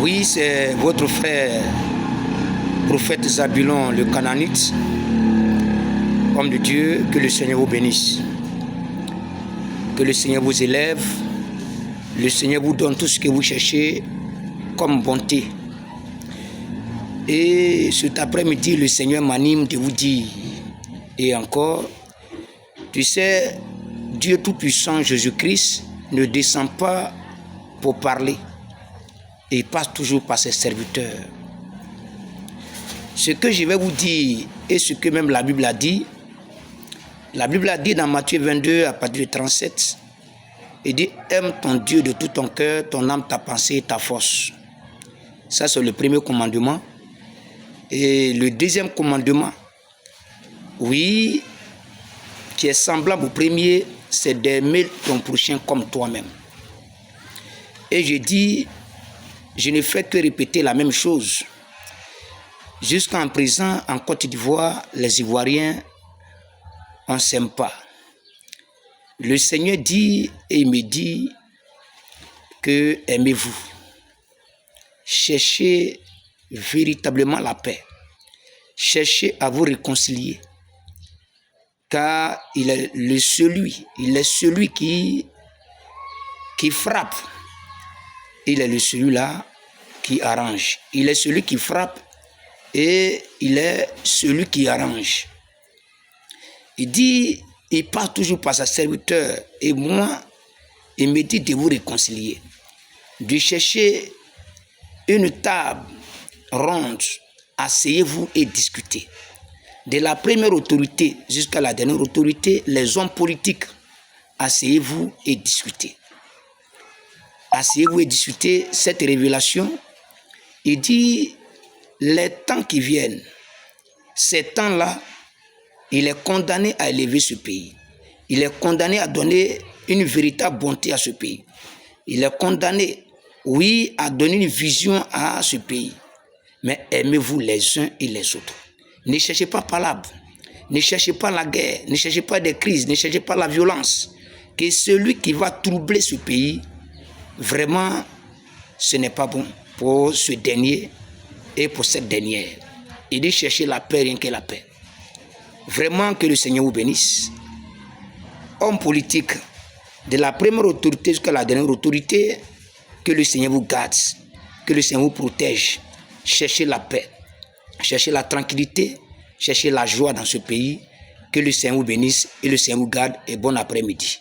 Oui, c'est votre frère, prophète Zabulon, le Canaanite, homme de Dieu, que le Seigneur vous bénisse. Que le Seigneur vous élève, le Seigneur vous donne tout ce que vous cherchez comme bonté. Et cet après-midi, le Seigneur m'anime de vous dire, et encore, tu sais, Dieu Tout-Puissant, Jésus-Christ, ne descend pas pour parler. Il passe toujours par ses serviteurs. Ce que je vais vous dire, et ce que même la Bible a dit dans Matthieu 22, à partir de 37, il dit « Aime ton Dieu de tout ton cœur, ton âme, ta pensée et ta force ». Ça, c'est le premier commandement. Et le deuxième commandement, oui, qui est semblable au premier, c'est d'aimer ton prochain comme toi-même. Et je dis, je ne fais que répéter la même chose. Jusqu'en présent, en Côte d'Ivoire, les Ivoiriens, on ne s'aime pas. Le Seigneur dit, et il me dit, que aimez-vous. Cherchez véritablement la paix. Cherchez à vous réconcilier. Car il est celui qui frappe. Il est celui-là qui arrange. Il est celui qui frappe et il est celui qui arrange. Il dit, il passe toujours par sa serviteur. Et moi, il me dit de vous réconcilier. De chercher une table ronde, asseyez-vous et discutez. De la première autorité jusqu'à la dernière autorité, les hommes politiques, asseyez-vous et discutez. Asseyez-vous et discutez cette révélation. Il dit, les temps qui viennent, ces temps-là, il est condamné à élever ce pays. Il est condamné à donner une véritable bonté à ce pays. Il est condamné, oui, à donner une vision à ce pays. Mais aimez-vous les uns et les autres. Ne cherchez pas palabre, ne cherchez pas la guerre, ne cherchez pas des crises, ne cherchez pas la violence. Que celui qui va troubler ce pays, vraiment, ce n'est pas bon pour ce dernier et pour cette dernière. Il dit chercher la paix, rien que la paix. Vraiment que le Seigneur vous bénisse. Homme politique, de la première autorité jusqu'à la dernière autorité, que le Seigneur vous garde, que le Seigneur vous protège. Cherchez la paix, cherchez la tranquillité, cherchez la joie dans ce pays. Que le Seigneur vous bénisse et le Seigneur vous garde et bon après-midi.